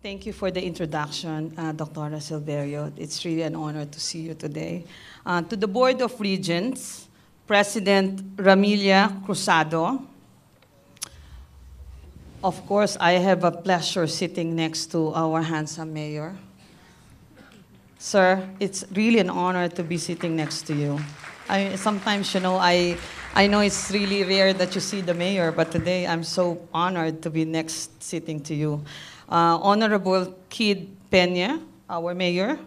Thank you for the introduction, Dr. Silverio. It's really an honor to see you today. To the Board of Regents, President Ramilia Cruzado. Of course, I have a pleasure sitting next to our handsome mayor. Sir, it's really an honor to be sitting next to you. Sometimes, I know it's really rare that you see the mayor, but today I'm so honored to be next sitting to you. Honorable Kid Peña, our mayor.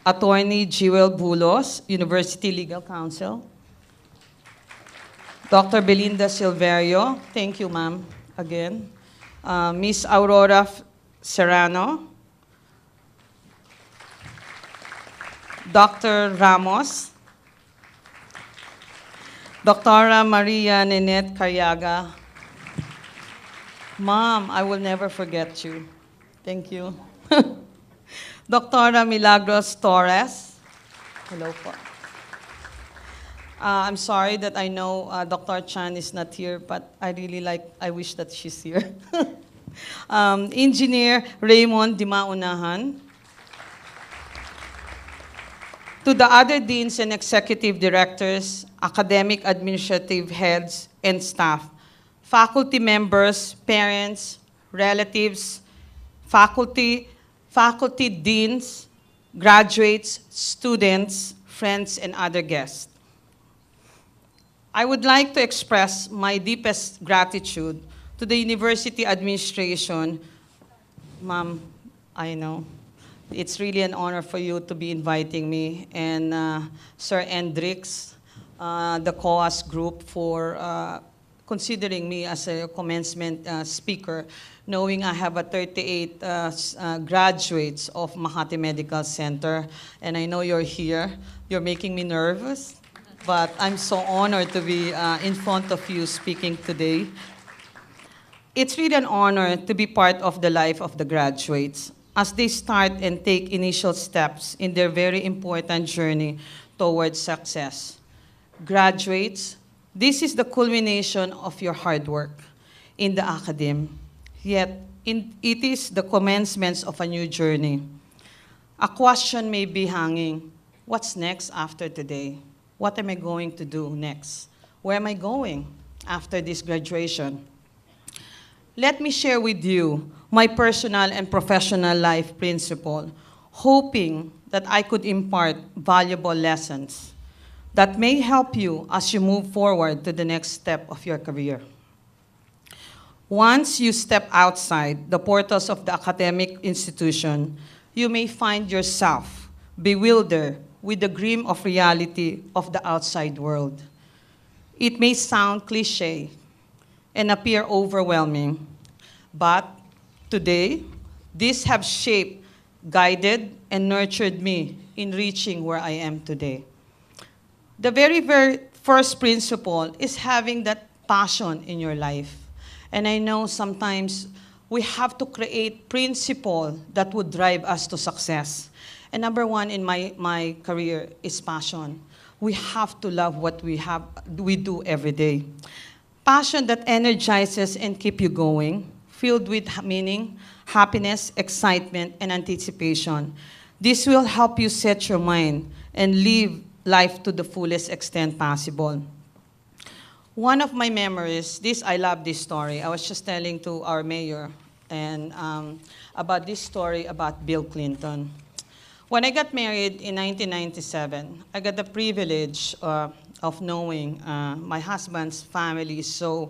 Attorney Jewel Bulos, University Legal Counsel. Dr. Belinda Silverio, thank you, ma'am, again. Miss Aurora Serrano. Dr. Ramos. Dr. Maria Ninette Carriaga. Mom, I will never forget you. Thank you. Dr. Milagros Torres. Hello po. I'm sorry that I know Dr. Chan is not here, but I wish that she's here. Engineer Raymond Dimaunahan. To the other deans and executive directors, academic administrative heads, and staff, faculty members, parents, relatives, faculty deans, graduates, students, friends, and other guests. I would like to express my deepest gratitude to the university administration. Ma'am, I know. It's really an honor for you to be inviting me, and Sir Hendricks, the COAS group, for considering me as a commencement speaker, knowing I have 38 graduates of Makati Medical Center, and I know you're here. You're making me nervous, but I'm so honored to be in front of you speaking today. It's really an honor to be part of the life of the graduates as they start and take initial steps in their very important journey towards success. Graduates, this is the culmination of your hard work in the academe, yet it is the commencement of a new journey. A question may be hanging, what's next after today? What am I going to do next? Where am I going after this graduation? Let me share with you my personal and professional life principle, hoping that I could impart valuable lessons that may help you as you move forward to the next step of your career. Once you step outside the portals of the academic institution, you may find yourself bewildered with the grim of reality of the outside world. It may sound cliché and appear overwhelming, but today, these have shaped, guided, and nurtured me in reaching where I am today. The very first principle is having that passion in your life. And I know sometimes we have to create principle that would drive us to success. And number one in my career is passion. We have to love what we do every day. Passion that energizes and keep you going, filled with meaning, happiness, excitement, and anticipation. This will help you set your mind and live life to the fullest extent possible. One of my memories, I love this story. I was just telling to our mayor and about this story about Bill Clinton. When I got married in 1997, I got the privilege of knowing my husband's family is so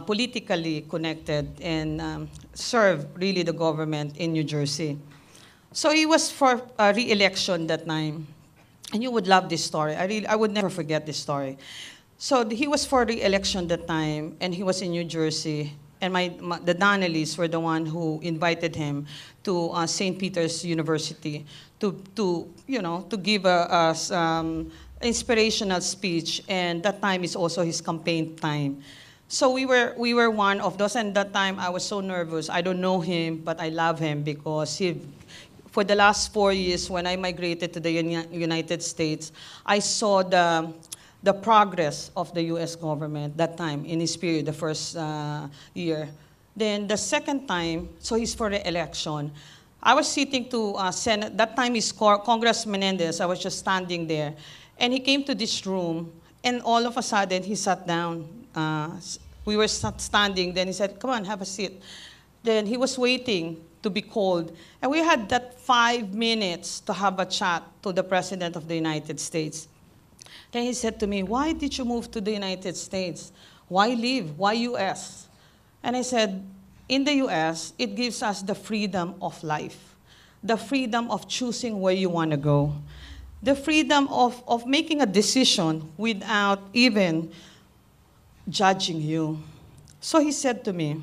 politically connected and served really the government in New Jersey. So he was for re-election that time. And you would love this story. I would never forget this story. So he was for re-election that time, and he was in New Jersey. And the Donnellys were the one who invited him to St. Peter's University to give a inspirational speech. And that time is also his campaign time. So we were one of those, and that time I was so nervous. I don't know him, but I love him because for the last 4 years when I migrated to the United States, I saw the progress of the U.S. government that time in his period, the first year. Then the second time, so he's for re-election. I was sitting to Senate, that time is Congressman Menendez, I was just standing there. And he came to this room, and all of a sudden he sat down. We were standing, then he said, come on, have a seat. Then he was waiting to be called. And we had that 5 minutes to have a chat to the President of the United States. Then he said to me, why did you move to the United States? Why leave? Why US? And I said, in the US, it gives us the freedom of life, the freedom of choosing where you want to go, the freedom of making a decision without even judging you. So he said to me,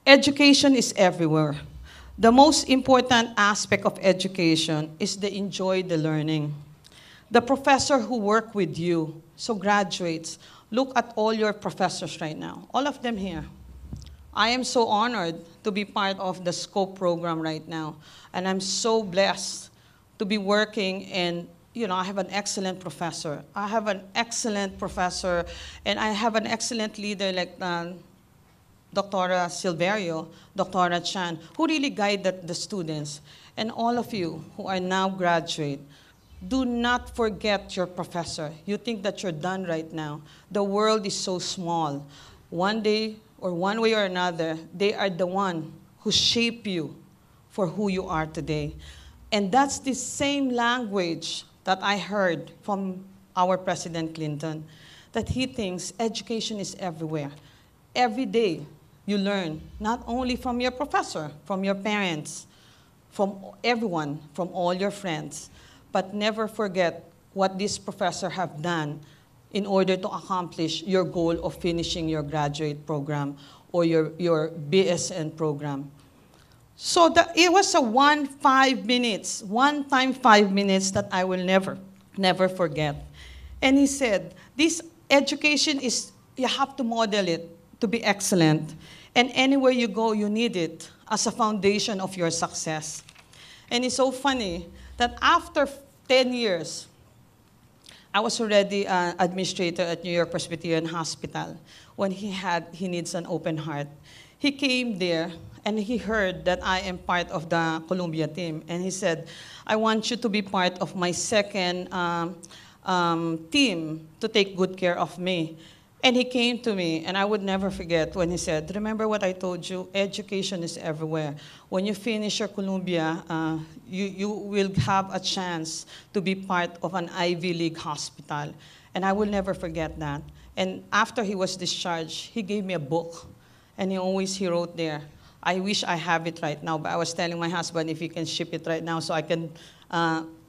education is everywhere. The most important aspect of education is to enjoy the learning. The professor who work with you, so graduates, look at all your professors right now, all of them here. I am so honored to be part of the SCOPE program right now, and I'm so blessed to be working in, I have an excellent professor. I have an excellent professor, and I have an excellent leader like Dr. Silverio, Dr. Chan, who really guided the students. And all of you who are now graduate, do not forget your professor. You think that you're done right now. The world is so small. One day, or one way or another, they are the one who shape you for who you are today. And that's the same language that I heard from our President Clinton, that he thinks education is everywhere. Every day you learn, not only from your professor, from your parents, from everyone, from all your friends, but never forget what this professor have done in order to accomplish your goal of finishing your graduate program or your BSN program. So it was a one time 5 minutes that I will never forget. And he said, this education is, you have to model it to be excellent. And anywhere you go, you need it as a foundation of your success. And it's so funny that after 10 years, I was already an administrator at New York Presbyterian Hospital when he needs an open heart. He came there and he heard that I am part of the Columbia team. And he said, I want you to be part of my second team to take good care of me. And he came to me, and I would never forget when he said, remember what I told you, education is everywhere. When you finish your Columbia, you will have a chance to be part of an Ivy League hospital. And I will never forget that. And after he was discharged, he gave me a book. And he wrote there, I wish I have it right now, but I was telling my husband if he can ship it right now so I can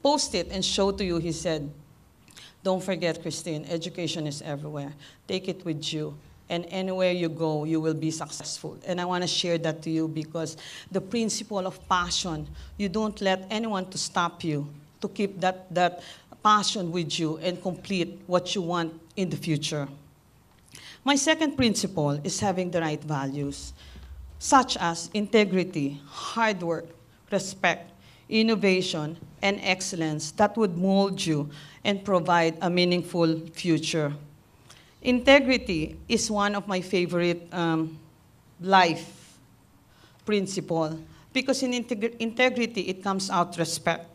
post it and show to you. He said, don't forget, Christine, education is everywhere. Take it with you. And anywhere you go, you will be successful. And I want to share that to you because the principle of passion, you don't let anyone to stop you to keep that passion with you and complete what you want in the future. My second principle is having the right values, such as integrity, hard work, respect, innovation, and excellence that would mold you and provide a meaningful future. Integrity is one of my favorite life principle because in integrity, it comes out respect.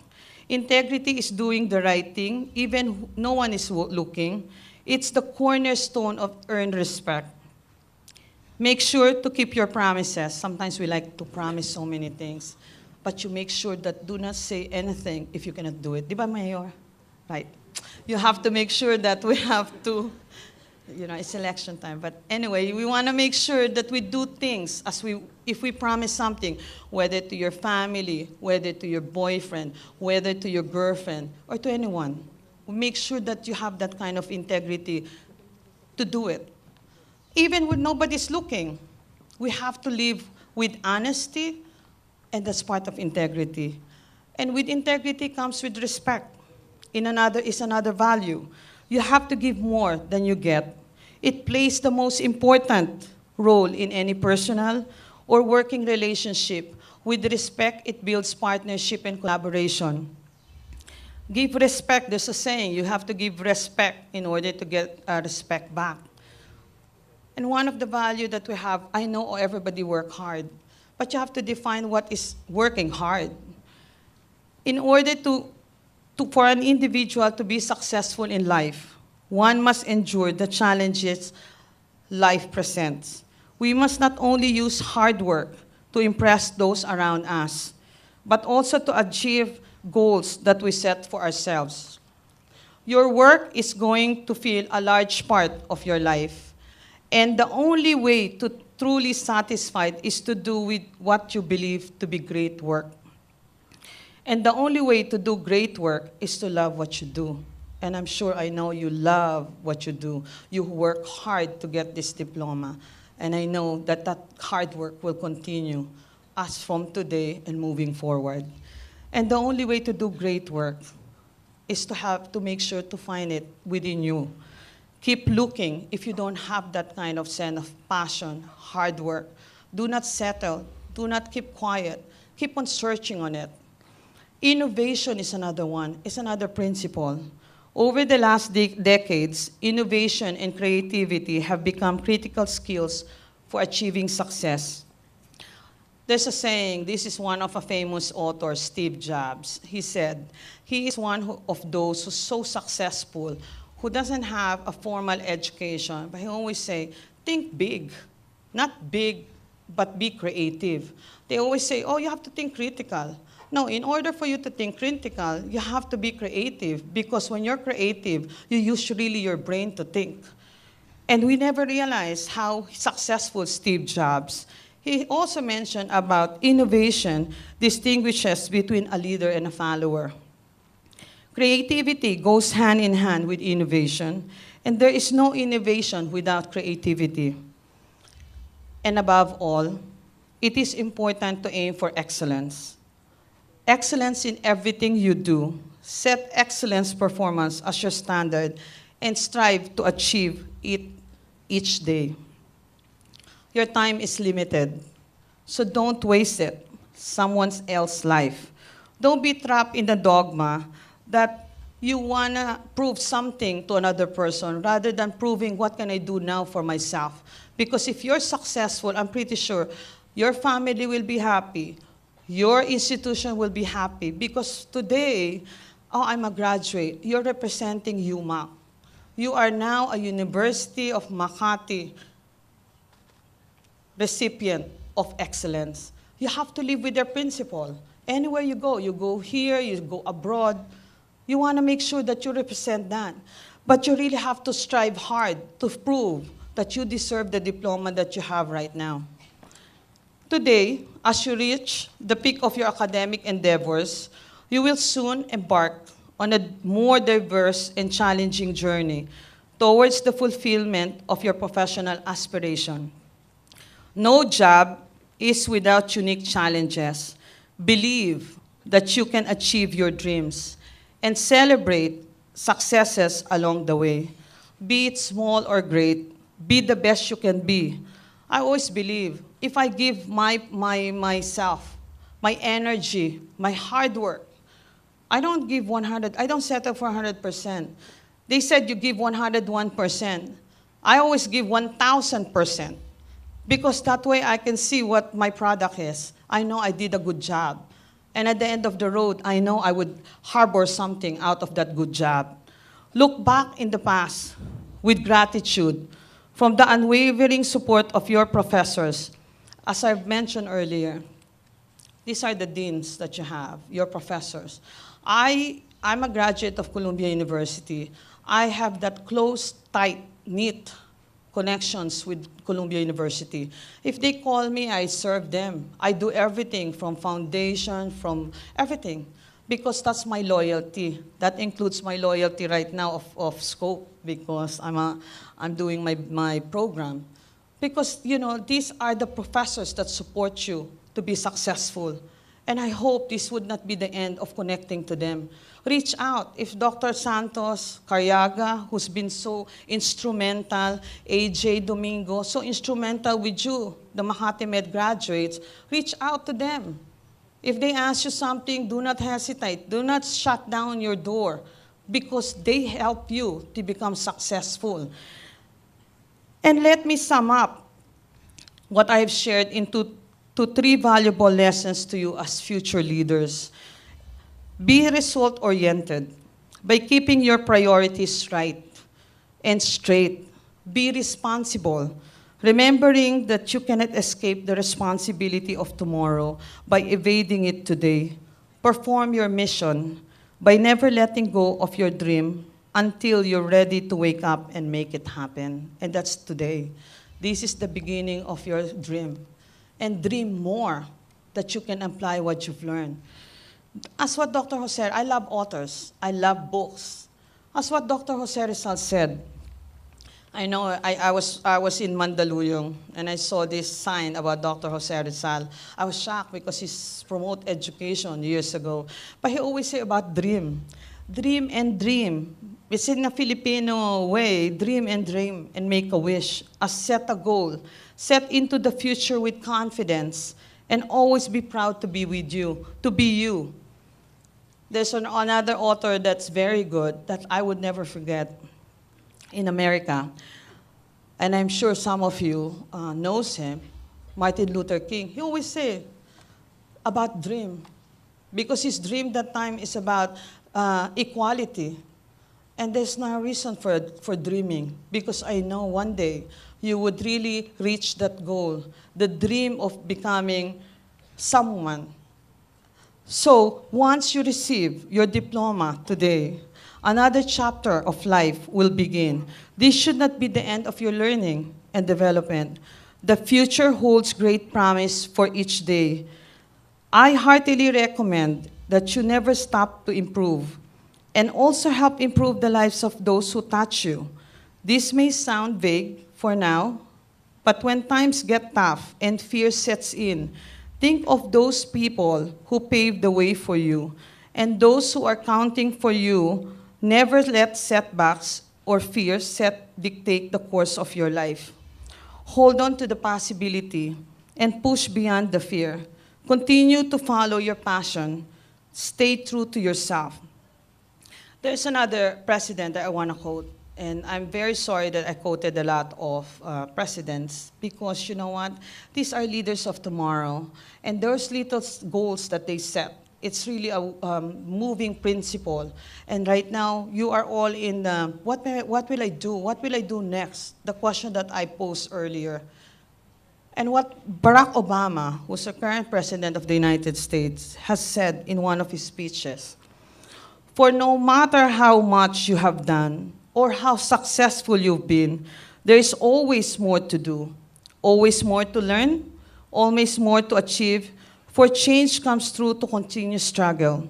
Integrity is doing the right thing, even no one is looking. It's the cornerstone of earned respect. Make sure to keep your promises. Sometimes we like to promise so many things, but you make sure that do not say anything if you cannot do it. Di ba, Mayor? Right. You have to make sure that we have to, it's election time. But anyway, we want to make sure that we do things if we promise something, whether to your family, whether to your boyfriend, whether to your girlfriend, or to anyone. Make sure that you have that kind of integrity to do it. Even when nobody's looking, we have to live with honesty, and that's part of integrity. And with integrity comes with respect. Is another value. You have to give more than you get. It plays the most important role in any personal or working relationship. With respect, it builds partnership and collaboration. Give respect. There's a saying, you have to give respect in order to get respect back. And one of the value that we have, I know everybody work hard, but you have to define what is working hard. In order for an individual to be successful in life, one must endure the challenges life presents. We must not only use hard work to impress those around us, but also to achieve goals that we set for ourselves. Your work is going to fill a large part of your life. And the only way to truly satisfied is to do with what you believe to be great work. And the only way to do great work is to love what you do. And I'm sure I know you love what you do. You work hard to get this diploma. And I know that that hard work will continue as from today and moving forward. And the only way to do great work is to have to make sure to find it within you. Keep looking if you don't have that kind of sense of passion, hard work. Do not settle. Do not keep quiet. Keep on searching on it. Innovation is another one. It's another principle. Over the last decades, innovation and creativity have become critical skills for achieving success. There's a saying, this is one of a famous author, Steve Jobs. He said, he is one of those who's so successful who doesn't have a formal education, but he always say, think big. Not big, but be creative. They always say, oh, you have to think critical. No, in order for you to think critical, you have to be creative, because when you're creative, you use really your brain to think. And we never realized how successful Steve Jobs. He also mentioned about innovation distinguishes between a leader and a follower. Creativity goes hand in hand with innovation, and there is no innovation without creativity. And above all, it is important to aim for excellence. Excellence in everything you do. Set excellence performance as your standard and strive to achieve it each day. Your time is limited, so don't waste it, someone else's life. Don't be trapped in the dogma that you want to prove something to another person rather than proving what can I do now for myself. Because if you're successful, I'm pretty sure your family will be happy. Your institution will be happy. Because today, oh, I'm a graduate. You're representing UMAC. You are now a University of Makati recipient of excellence. You have to live with their principle. Anywhere you go here, you go abroad, you want to make sure that you represent that. But you really have to strive hard to prove that you deserve the diploma that you have right now. Today, as you reach the peak of your academic endeavors, you will soon embark on a more diverse and challenging journey towards the fulfillment of your professional aspiration. No job is without unique challenges. Believe that you can achieve your dreams and celebrate successes along the way. Be it small or great, be the best you can be. I always believe if I give myself, my energy, my hard work, I don't give 100, I don't settle for 100%. They said you give 101%. I always give 1,000%. Because that way I can see what my product is. I know I did a good job. And at the end of the road, I know I would harbor something out of that good job. Look back in the past with gratitude from the unwavering support of your professors. As I've mentioned earlier, these are the deans that you have, your professors. I'm a graduate of Columbia University. I have that close, tight, knit connections with Columbia University. If they call me, I serve them. I do everything from foundation, from everything, because that's my loyalty. That includes my loyalty right now of scope, because I'm doing my program. Because, you know, these are the professors that support you to be successful. And I hope this would not be the end of connecting to them. Reach out. If Dr. Santos Carriaga, who's been so instrumental, AJ Domingo, so instrumental with you, the Makati Med graduates, reach out to them. If they ask you something, do not hesitate. Do not shut down your door, because they help you to become successful. And let me sum up what I have shared into to three valuable lessons to you as future leaders. Be result-oriented by keeping your priorities right and straight. Be responsible, remembering that you cannot escape the responsibility of tomorrow by evading it today. Perform your mission by never letting go of your dream until you're ready to wake up and make it happen. And that's today. This is the beginning of your dream. And dream more that you can apply what you've learned. As what Dr. Jose said, I love authors. I love books. As what Dr. Jose Rizal said, I know I was in Mandaluyong and I saw this sign about Dr. Jose Rizal. I was shocked because he's promote education years ago. But he always say about dream. Dream and dream. It's in a Filipino way, dream and make a wish. Set a goal. Set into the future with confidence and always be proud to be with you, to be you. There's another author that's very good that I would never forget in America. And I'm sure some of you knows him, Martin Luther King. He always say about dream. Because his dream that time is about equality. And there's no reason for dreaming. Because I know one day you would really reach that goal. The dream of becoming someone. So, once you receive your diploma today, another chapter of life will begin. This should not be the end of your learning and development. The future holds great promise for each day. I heartily recommend that you never stop to improve and also help improve the lives of those who touch you. This may sound vague for now, but when times get tough and fear sets in, think of those people who paved the way for you, and those who are counting for you. Never let setbacks or fears dictate the course of your life. Hold on to the possibility and push beyond the fear. Continue to follow your passion. Stay true to yourself. There's another president that I want to quote, and I'm very sorry that I quoted a lot of presidents because you know what? These are leaders of tomorrow, and those little goals that they set, it's really a moving principle. And right now, you are all in the, what will I do? What will I do next? The question that I posed earlier. And what Barack Obama, who's the current president of the United States, has said in one of his speeches, for no matter how much you have done or how successful you've been, there is always more to do, always more to learn, always more to achieve, for change comes through to continuous struggle.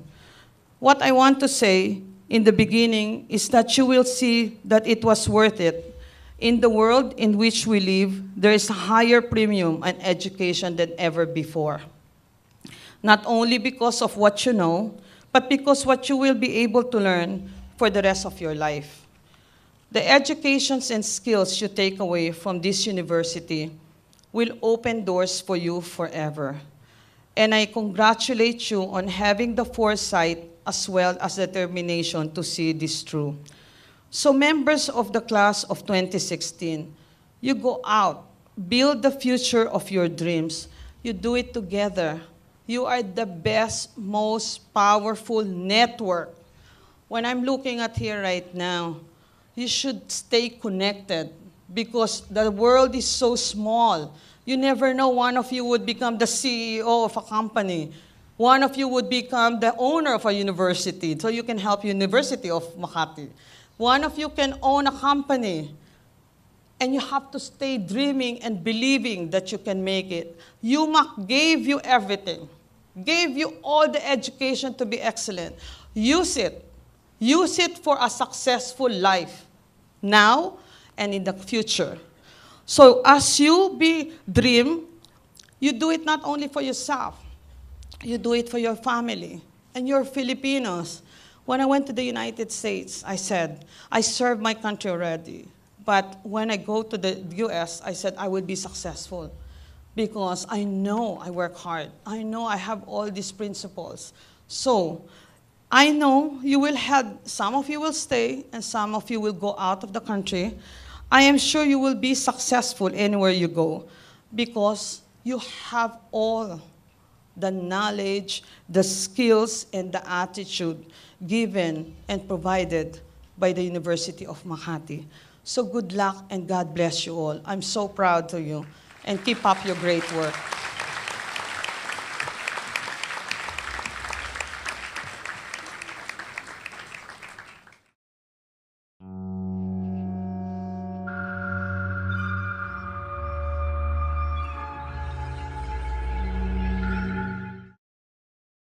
What I want to say in the beginning is that you will see that it was worth it. In the world in which we live, there is a higher premium on education than ever before. Not only because of what you know, but because what you will be able to learn for the rest of your life. The educations and skills you take away from this university will open doors for you forever. And I congratulate you on having the foresight as well as determination to see this through. So members of the class of 2016, you go out, build the future of your dreams. You do it together. You are the best, most powerful network. When I'm looking at here right now, you should stay connected because the world is so small. You never know, one of you would become the CEO of a company. One of you would become the owner of a university, so you can help University of Makati. One of you can own a company. And you have to stay dreaming and believing that you can make it. UMAC gave you everything. Gave you all the education to be excellent. Use it. Use it for a successful life. Now and in the future. So as you dream, you do it not only for yourself. You do it for your family. And you're Filipinos. When I went to the United States, I said, I served my country already. But when I go to the US, I said I will be successful because I know I work hard. I know I have all these principles. So I know you will have, some of you will stay and some of you will go out of the country. I am sure you will be successful anywhere you go because you have all the knowledge, the skills, and the attitude given and provided by the University of Makati. So good luck and God bless you all. I'm so proud of you, and keep up your great work.